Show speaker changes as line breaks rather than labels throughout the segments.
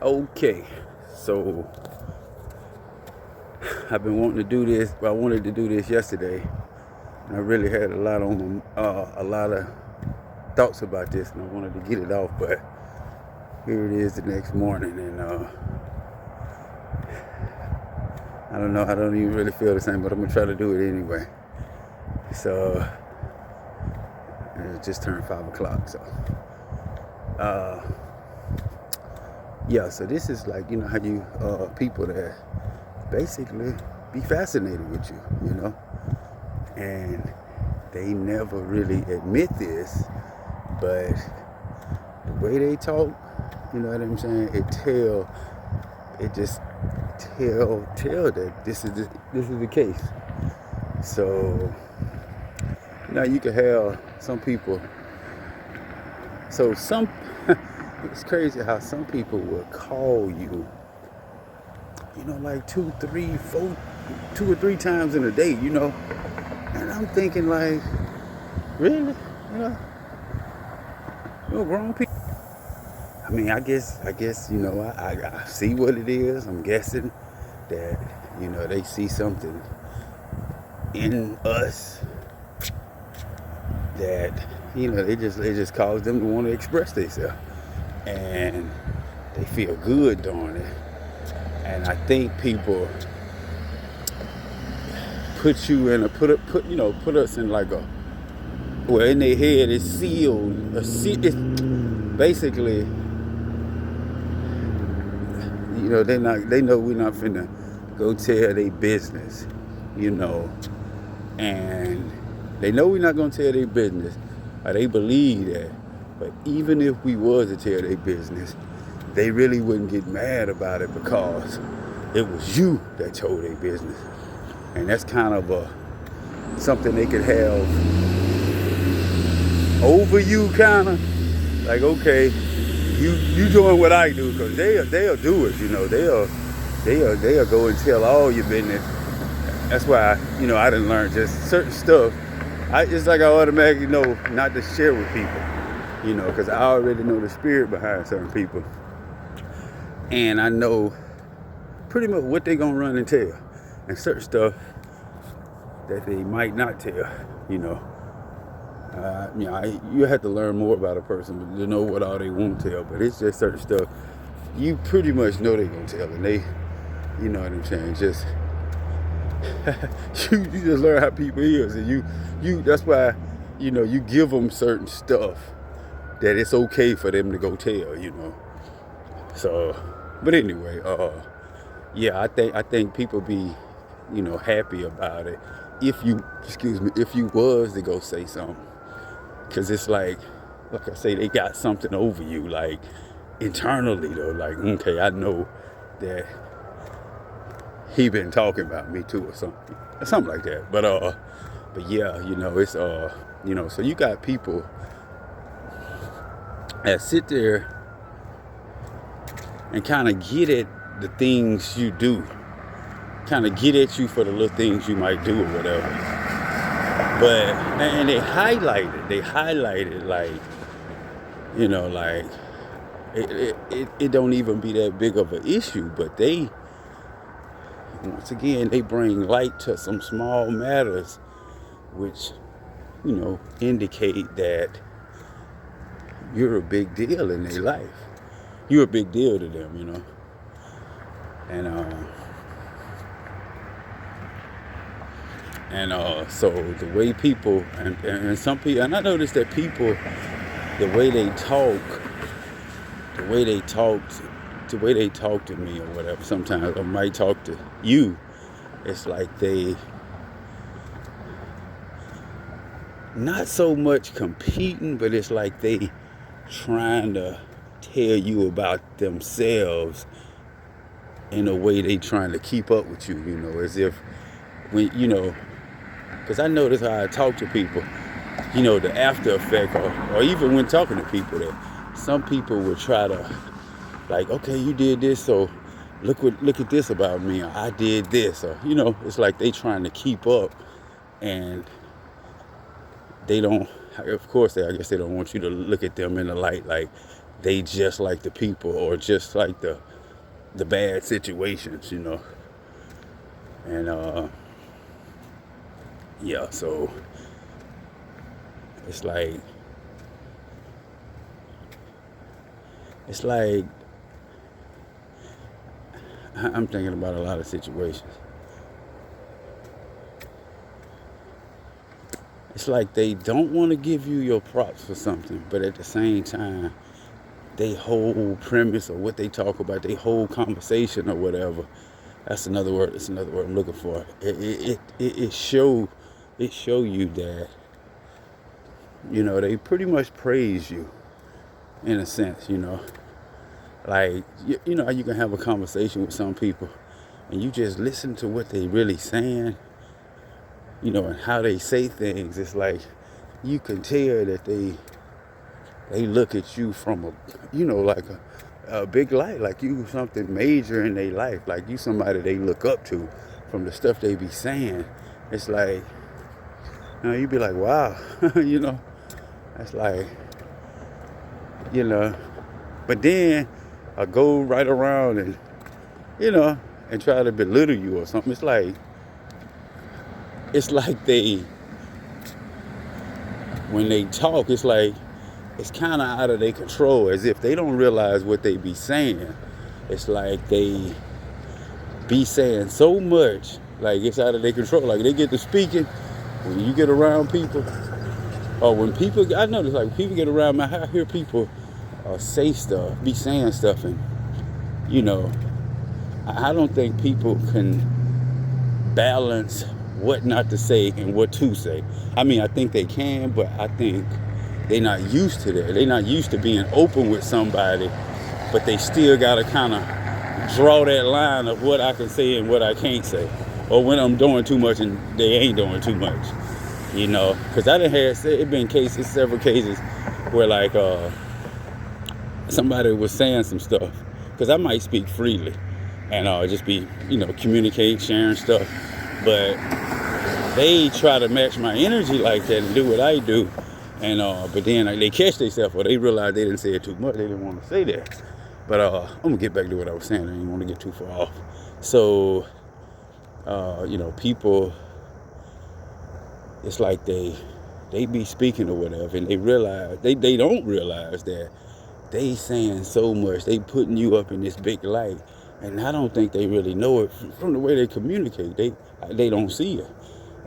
Okay, so I've been wanting to do this. I wanted to do this yesterday, and I really had a lot of thoughts about this, and I wanted to get it off. But here it is the next morning, and I don't know. I don't even really feel the same, but I'm gonna try to do it anyway. So it just turned 5 o'clock. So uh, yeah. So this is like how you people that basically be fascinated with you, and they never really admit this, but the way they talk, you know what I'm saying? It just tell that this is the case. So now you can have some people. So it's crazy how some people will call you, like 2 or 3 times in a day, and I'm thinking like, really, grown people. I mean, I guess, I see what it is. I'm guessing that, they see something in us that, they just cause them to want to express themselves. And they feel good doing it. And I think people put us in like in their head it's sealed. It's basically, they know we're not finna go tell their business, and they know we're not gonna tell their business, or they believe that. But even if we was to tell their business, they really wouldn't get mad about it because it was you that told their business, and that's kind of something they could have over you, kind of like, okay, you doing what I do, because they'll do it, they'll go and tell all your business. That's why I didn't learn just certain stuff. It's like I automatically know not to share with people, because I already know the spirit behind certain people, and I know pretty much what they're gonna run and tell, and certain stuff that they might not tell. You have to learn more about a person to know what all they won't tell. But it's just certain stuff you pretty much know they're gonna tell, and they, you know what I'm saying. Just you just learn how people is, and you. That's why you give them certain stuff that it's okay for them to go tell. So, but anyway, yeah, I think people be happy about it if you was to go say something. Because it's like I say, they got something over you, like internally though. Like, okay, I know that he been talking about me too, or something like that. But yeah, it's so you got people that sit there and kind of get at the things you do, kind of get at you for the little things you might do or whatever. But, and they highlight it like, like it don't even be that big of an issue, but once again, they bring light to some small matters, which, indicate that you're a big deal in their life. You're a big deal to them, and so the way people, and some people, and I noticed that people, the way they talk to me or whatever, sometimes I might talk to you, it's like they not so much competing, but it's like they trying to tell you about themselves in a way they trying to keep up with you, as if when, because I notice how I talk to people, the after effect, or even when talking to people, that some people will try to, like, okay, you did this, so look at this about me, or I did this, or it's like they trying to keep up, and they don't. Of course, I guess they don't want you to look at them in the light like they just like the people or just like the bad situations, you know. And yeah, so it's like I'm thinking about a lot of situations. It's like they don't want to give you your props for something, but at the same time, they whole premise or what they talk about, they whole conversation or whatever. That's another word. It's another word I'm looking for. It show you that, you know, they pretty much praise you in a sense, you know. Like, you know how you can have a conversation with some people and you just listen to what they really saying, you know, and how they say things. It's like you can tell that they look at you from a, you know, like a big light, like you something major in their life, like you somebody they look up to from the stuff they be saying. It's like, you know, you be like, wow, you know, that's like, you know, but then I go right around and, you know, and try to belittle you or something. It's like when they talk, it's like, it's kind of out of their control, as if they don't realize what they be saying. It's like they be saying so much, like it's out of their control. Like they get to speaking, when you get around people, or when people, I notice like people get around me, I hear people say stuff, be saying stuff, and you know, I don't think people can balance what not to say and what to say. I mean, I think they can, but I think they're not used to that. They're not used to being open with somebody, but they still gotta kind of draw that line of what I can say and what I can't say, or when I'm doing too much and they ain't doing too much, you know. Because I done had it been cases, several cases where like somebody was saying some stuff, because I might speak freely and just be, you know, communicate, sharing stuff, but they try to match my energy like that and do what I do. And but then they catch themselves, or they realize they didn't say it too much. They didn't want to say that. But I'm gonna get back to what I was saying. I didn't want to get too far off. So you know, people, it's like they be speaking or whatever, and they realize they don't realize that they saying so much. They putting you up in this big light, and I don't think they really know it from the way they communicate. They don't see it,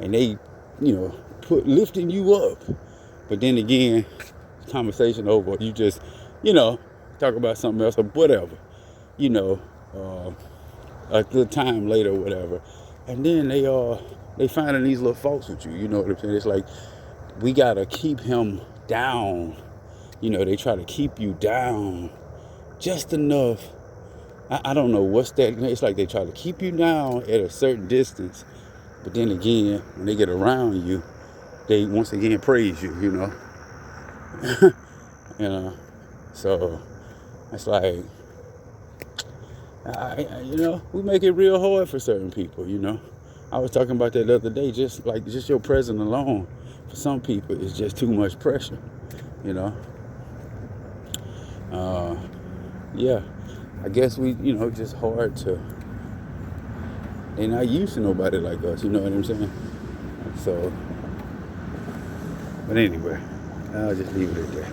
and they, you know, lifting you up. But then again, conversation over, you just, you know, talk about something else or whatever, you know, a good time later or whatever. And then they finding these little faults with you, you know what I'm saying? It's like, we got to keep him down. You know, they try to keep you down just enough. I don't know what's that. It's like they try to keep you down at a certain distance. But then again, when they get around you, they once again praise you, you know. You know, so it's like, you know, we make it real hard for certain people, you know. I was talking about that the other day, just your presence alone, for some people, is just too much pressure, you know. Yeah, I guess we, you know, just hard to, they're not used to nobody like us, you know what I'm saying? So, but anyway, I'll just leave it at that.